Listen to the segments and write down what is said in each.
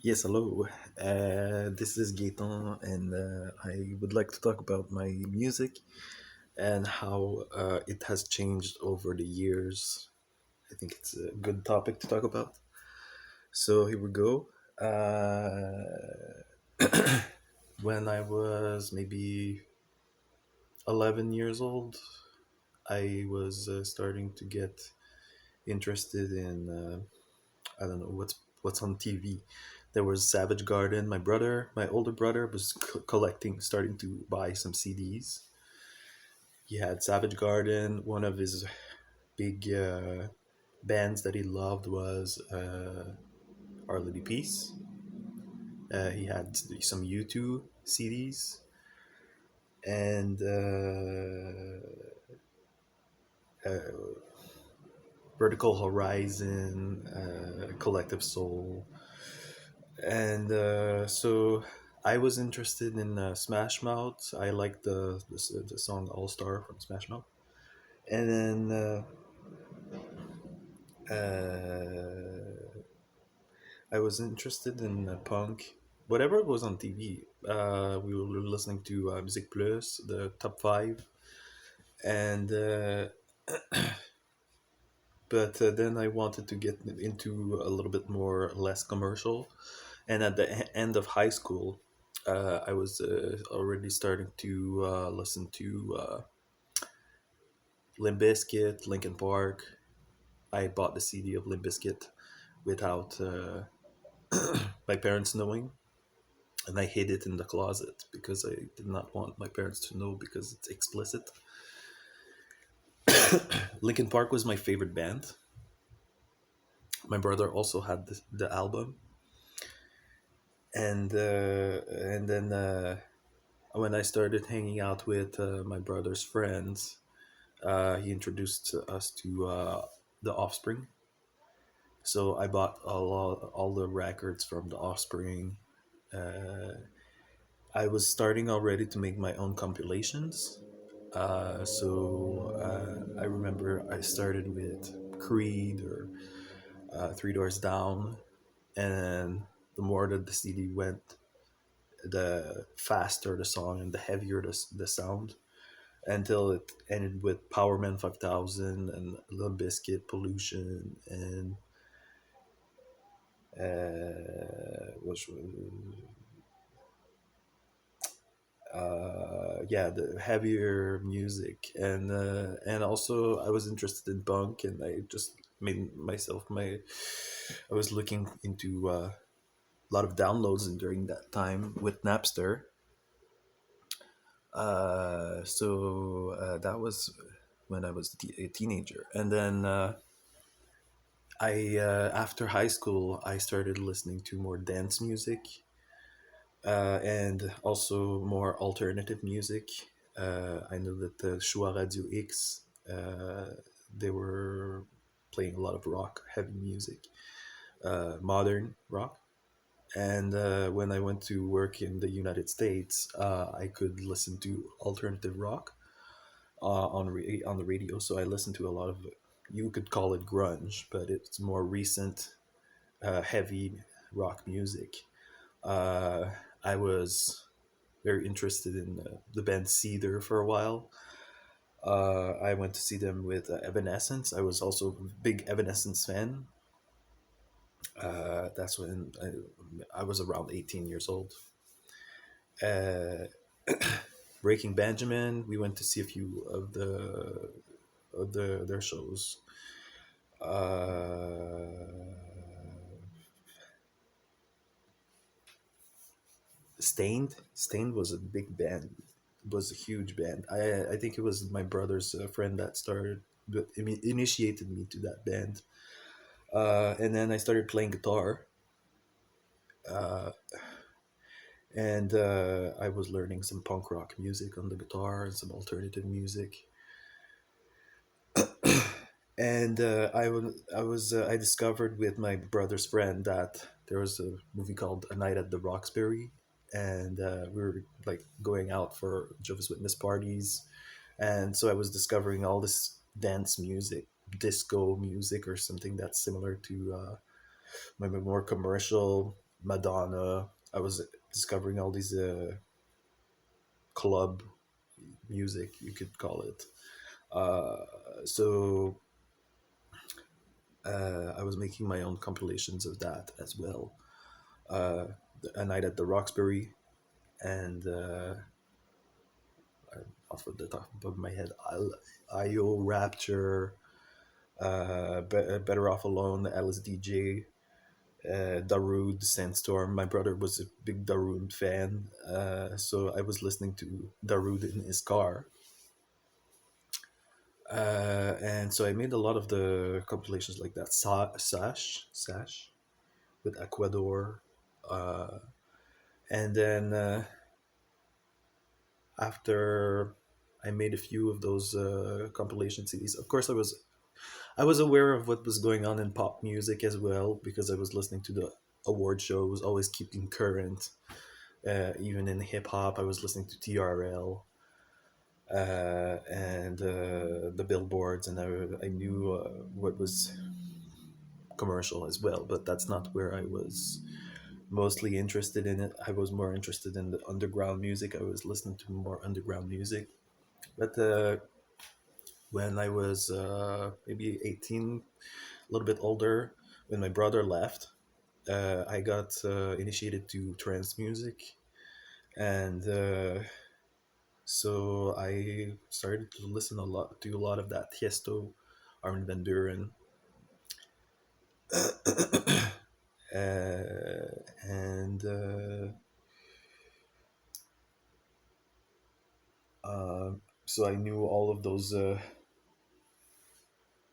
Yes, hello. This is Gaetan, and I would like to talk about my music and how it has changed over the years. I think it's a good topic to talk about. So here we go. When I was maybe 11 years old, I was starting to get interested in I don't know what's on TV. There was Savage Garden. My older brother, was collecting, starting to buy some CDs. He had Savage Garden. One of his big bands that he loved was Our Lady Peace. He had some U2 CDs and Vertical Horizon, Collective Soul, and so I was interested in Smash Mouth. I liked the song All Star from Smash Mouth, and then I was interested in punk. Whatever was on TV, we were listening to Music Plus, the top five, and but then I wanted to get into a little bit more less commercial. And at the end of high school, I was already starting to listen to Limp Bizkit, Linkin Park. I bought the CD of Limp Bizkit without my parents knowing, and I hid it in the closet because I did not want my parents to know because it's explicit. Linkin Park was my favorite band. My brother also had the album, and then when I started hanging out with my brother's friends, he introduced us to the Offspring. So I bought all the records from the Offspring. Uh, I was starting already to make my own compilations. I remember I started with Creed or Three Doors Down, and the more that the CD went, the faster the song and the heavier the sound, until it ended with Power Man 5000 and Limp Bizkit, Pollution, and was yeah, the heavier music, and also I was interested in punk, and I just made myself my. I was looking into a lot of downloads and during that time with Napster. That was when I was a teenager, and then I after high school I started listening to more dance music and also more alternative music. I know that the Choix Radio X, they were playing a lot of rock, heavy music, modern rock. And when I went to work in the United States, I could listen to alternative rock on the radio. So I listened to a lot of, you could call it grunge, but it's more recent, heavy rock music. Uh, I was very interested in the band Cedar for a while. I went to see them with Evanescence. I was also a big Evanescence fan. That's when I was around 18 years old. Uh, Breaking Benjamin. We went to see a few of their shows. Stained was a big band. It was a huge band. I think it was my brother's friend that started, initiated me to that band. And then I started playing guitar, uh, and I was learning some punk rock music on the guitar and some alternative music. And I discovered with my brother's friend that there was a movie called A Night at the Roxbury, and we were like going out for Jehovah's Witness parties, and so I was discovering all this dance music, disco music, or something that's similar to maybe more commercial. Madonna. I was discovering all these club music, you could call it. So I was making my own compilations of that as well. Uh, a Night at the Roxbury, and off of the top of my head, IO Rapture, Better Off Alone, LSDJ, Darude, Sandstorm. My brother was a big Darude fan, so I was listening to Darude in his car. And so I made a lot of the compilations like that. Sash with Ecuador. Uh, and then after I made a few of those compilation CDs, of course I was aware of what was going on in pop music as well because I was listening to the award shows, always keeping current. Even in hip hop, I was listening to TRL and the billboards, and I knew what was commercial as well. But that's not where I was mostly interested in it. I was more interested in the underground music. I was listening to more underground music. But when I was maybe 18, a little bit older, when my brother left, I got initiated to trance music, and so I started to listen a lot to a lot of that Tiesto, Armin van Buren, and so I knew all of those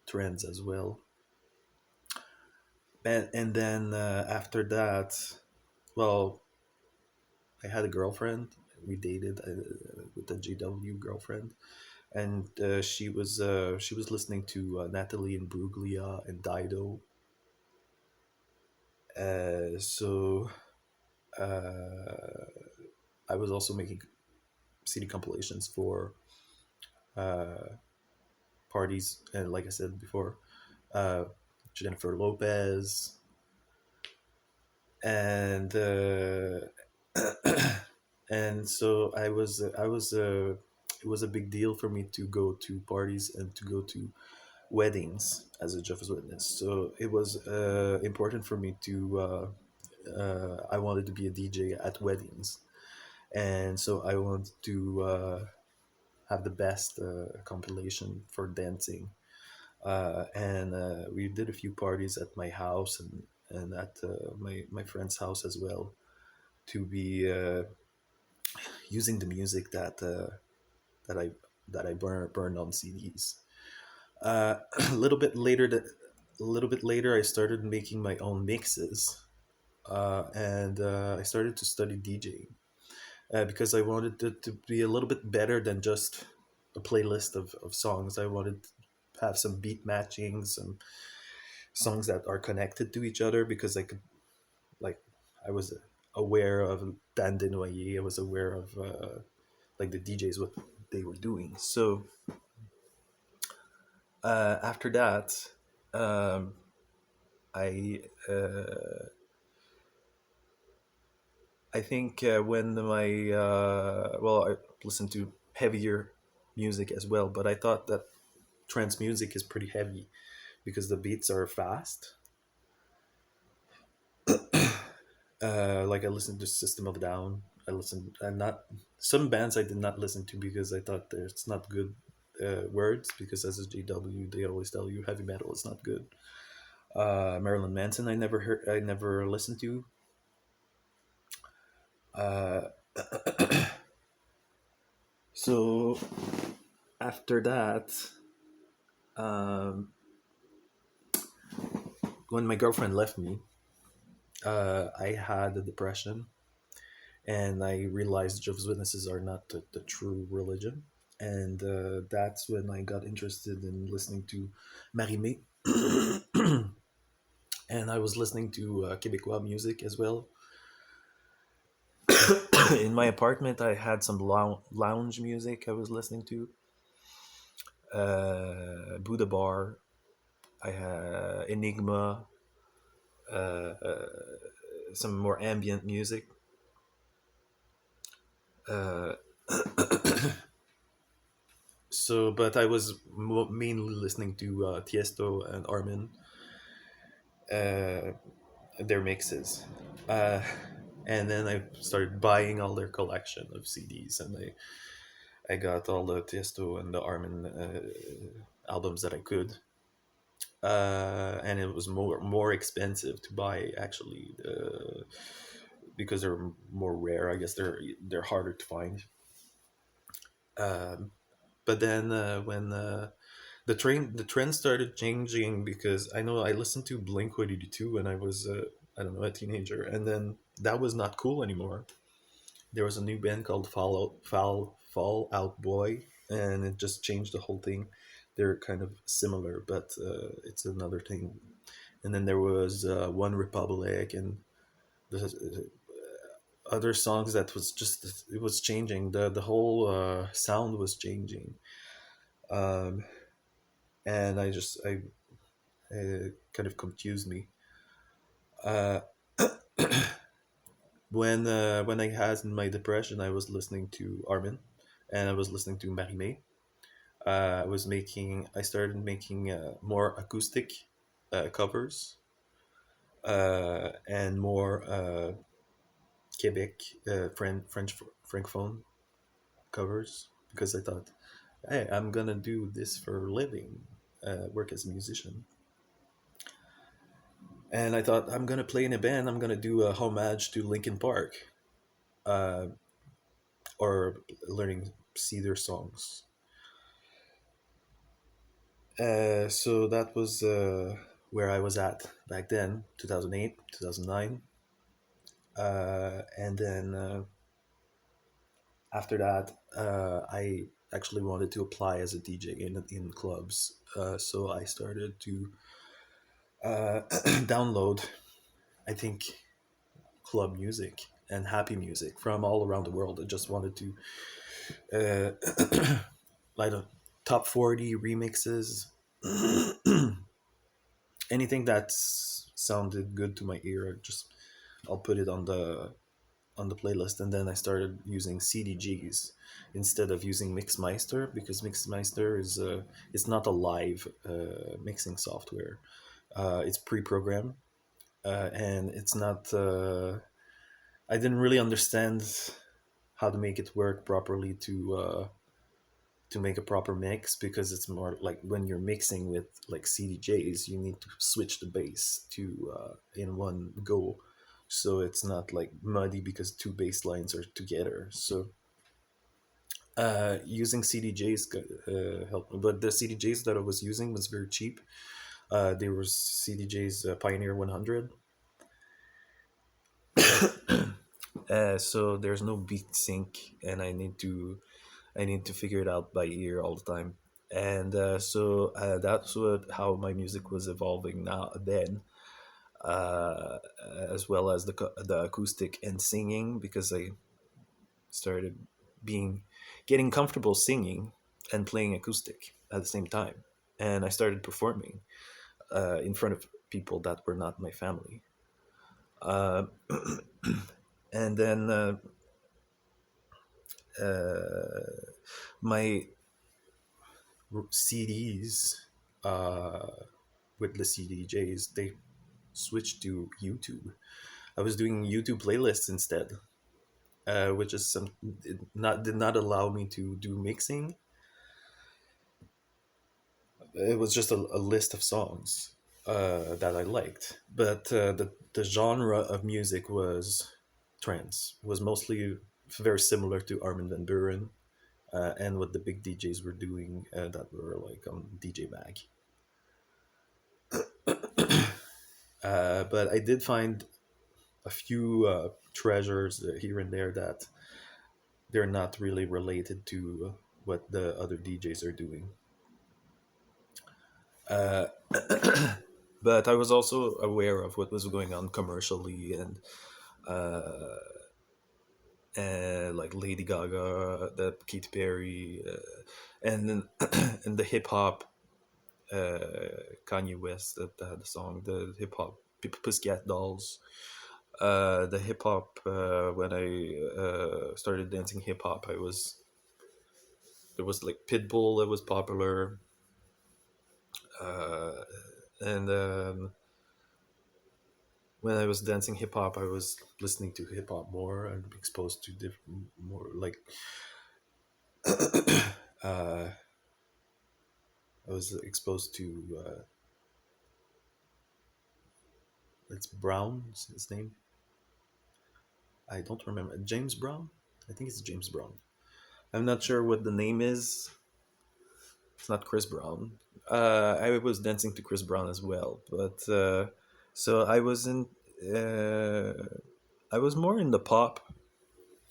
trends as well. And then after that, well, I had a girlfriend. We dated with a GW girlfriend, and she was listening to Natalie and Bruglia and Dido. So I was also making CD compilations for uh, parties, and like I said before, uh, Jennifer Lopez, and and so I was it was a big deal for me to go to parties and to go to weddings as a Jehovah's Witness. So it was important for me to. I wanted to be a DJ at weddings, and so I wanted to have the best compilation for dancing. And we did a few parties at my house and at my friend's house as well to be using the music that I burned on CDs. A little bit later, a little bit later, I started making my own mixes, and I started to study DJing because I wanted it to be a little bit better than just a playlist of songs. I wanted to have some beat matching, some songs that are connected to each other because I could like I was aware of Dan Denoyer. I was aware of like the DJs what they were doing. So after that, um, I I think when my well, I listened to heavier music as well, but I thought that trance music is pretty heavy because the beats are fast. Like I listened to System of a Down. I listened and not some bands I did not listen to because I thought it's not good words because as a GW they always tell you heavy metal is not good. Marilyn Manson I never listened to. Uh, so after that, um, when my girlfriend left me, I had a depression, and I realized Jehovah's Witnesses are not the true religion. And that's when I got interested in listening to Marimé. And I was listening to Québécois music as well. In my apartment, I had some lounge music I was listening to. Buddha Bar, I had Enigma, some more ambient music. Uh, so, but I was mainly listening to Tiesto and Armin, uh, their mixes. Uh, and then I started buying all their collection of CDs, and I got all the Tiesto and the Armin albums that I could. And it was more expensive to buy actually, because they're more rare. I guess they're harder to find. Um, but then when the trend started changing, because I know I listened to Blink 182 when I was I don't know, a teenager, and then that was not cool anymore. There was a new band called Fall Out Boy, and it just changed the whole thing. They're kind of similar, but it's another thing. And then there was One Republic, and the other songs that was just, it was changing. The whole sound was changing, um, and I kind of confused me. Uh, when I had my depression, I was listening to Armin, and I was listening to Marimé. I started making more acoustic covers, and more Quebec French francophone covers, because I thought, hey, I'm gonna do this for a living, work as a musician. And I thought, I'm gonna play in a band. I'm gonna do a homage to Linkin Park, uh, or learning see their songs. So that was where I was at back then, 2008, 2009. And then after that, I actually wanted to apply as a DJ in clubs. So I started to download, I think, club music and happy music from all around the world. I just wanted to like the top 40 remixes, anything that sounded good to my ear. Just I'll put it on the playlist, and then I started using CDGs instead of using Mixmeister, because Mixmeister is it's not a live mixing software. It's pre-programmed, and it's not. I didn't really understand how to make it work properly to make a proper mix, because it's more like when you're mixing with like CDJs, you need to switch the bass to in one go, so it's not like muddy because two bass lines are together. So using CDJs helped me, but the CDJs that I was using was very cheap. There was CDJs Pioneer 100. So there's no beat sync, and I need to figure it out by ear all the time. And that's how my music was evolving now then, uh, as well as the acoustic and singing, because I started being getting comfortable singing and playing acoustic at the same time, and I started performing in front of people that were not my family. Uh, and then my CDs with the CDJs, they switched to YouTube. I was doing YouTube playlists instead, which is some it not did not allow me to do mixing. It was just a list of songs that I liked, but the genre of music was trance. Was mostly very similar to Armin van Buuren, and what the big DJs were doing, that were like on DJ Mag. But I did find a few treasures here and there that they're not really related to what the other DJs are doing. Uh, but I was also aware of what was going on commercially, uh, and like Lady Gaga, the Katy Perry, and then and the hip hop, Kanye West that had the song, the hip hop Pussycat Dolls. The hip hop, when I started dancing hip hop, I was there was like Pitbull that was popular, uh, and when I was dancing hip hop, I was listening to hip hop more and exposed to different more like uh, I was exposed to it's Brown's his name. I don't remember James Brown. I think it's James Brown. I'm not sure what the name is. It's not Chris Brown. I was dancing to Chris Brown as well, but so I was in. Uh, I was more in the pop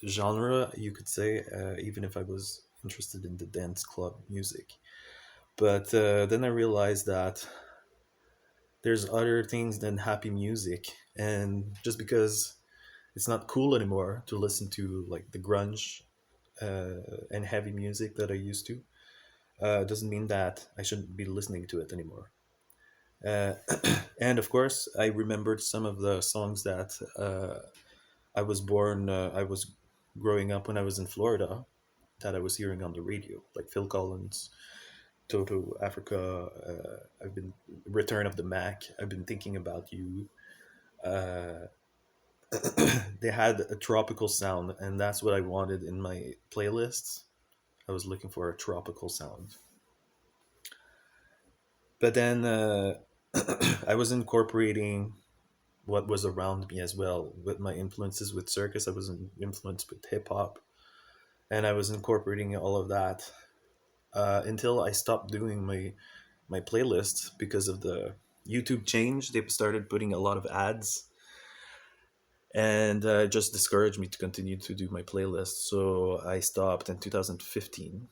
genre, you could say, even if I was interested in the dance club music. But then I realized that there's other things than happy music, and just because it's not cool anymore to listen to like the grunge and heavy music that I used to, doesn't mean that I shouldn't be listening to it anymore. Uh, and of course, I remembered some of the songs that I was growing up when I was in Florida, that I was hearing on the radio, like Phil Collins, Toto, Africa. I've been Return of the Mac. I've been thinking about you. Uh, they had a tropical sound, and that's what I wanted in my playlists. I was looking for a tropical sound, but then I was incorporating what was around me as well with my influences with circus. I was influenced with hip hop, and I was incorporating all of that until I stopped doing my playlists because of the YouTube change. They started putting a lot of ads, and it just discouraged me to continue to do my playlist. So I stopped in 2015.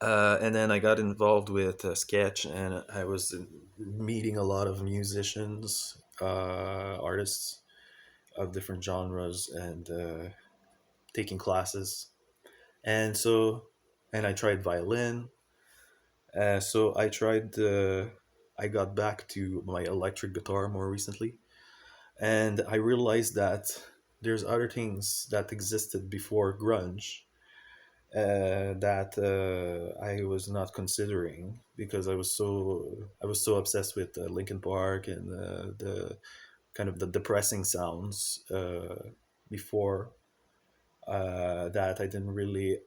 And then I got involved with sketch, and I was meeting a lot of musicians, artists of different genres, and taking classes. And so, and I tried violin. So I tried. I got back to my electric guitar more recently, and I realized that there's other things that existed before grunge that I was not considering because I was so obsessed with Linkin Park and the kind of the depressing sounds before that I didn't really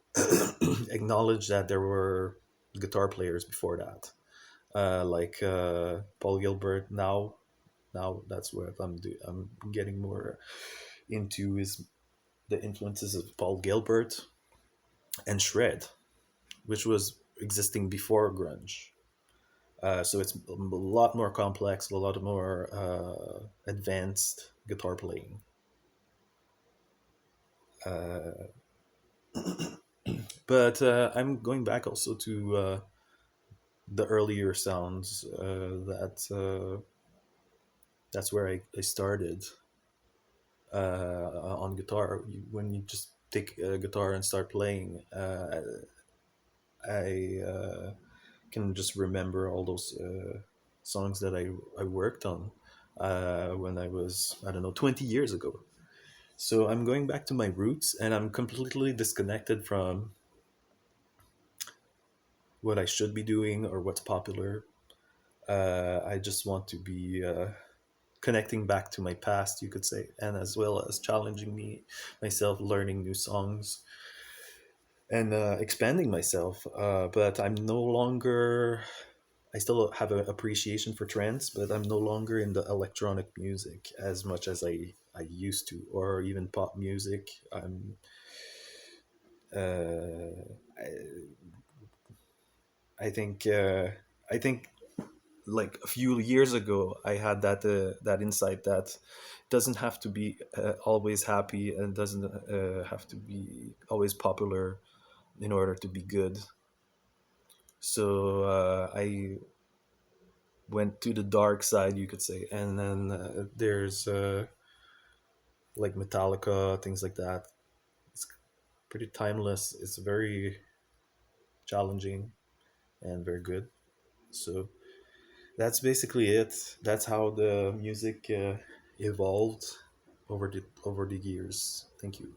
acknowledge that there were guitar players before that, like Paul Gilbert. Now that's what I'm getting more into is the influences of Paul Gilbert and shred, which was existing before grunge. So it's a lot more complex, a lot more advanced guitar playing. Uh, but I'm going back also to the earlier sounds. That's where I started on guitar. When you just take a guitar and start playing, I can just remember all those songs that I worked on when I was, I don't know, 20 years ago. So I'm going back to my roots, and I'm completely disconnected from what I should be doing or what's popular. I just want to be connecting back to my past, you could say, and as well as challenging me myself, learning new songs and expanding myself. But I'm no longer. I still have an appreciation for trance, but I'm no longer in the electronic music as much as I used to, or even pop music. I, I think I think like a few years ago I had that insight that it doesn't have to be always happy and doesn't have to be always popular in order to be good. So I went to the dark side, you could say, and then there's like Metallica, things like that. It's pretty timeless. It's very challenging and very good. So that's basically it. That's how the music evolved over the years. Thank you.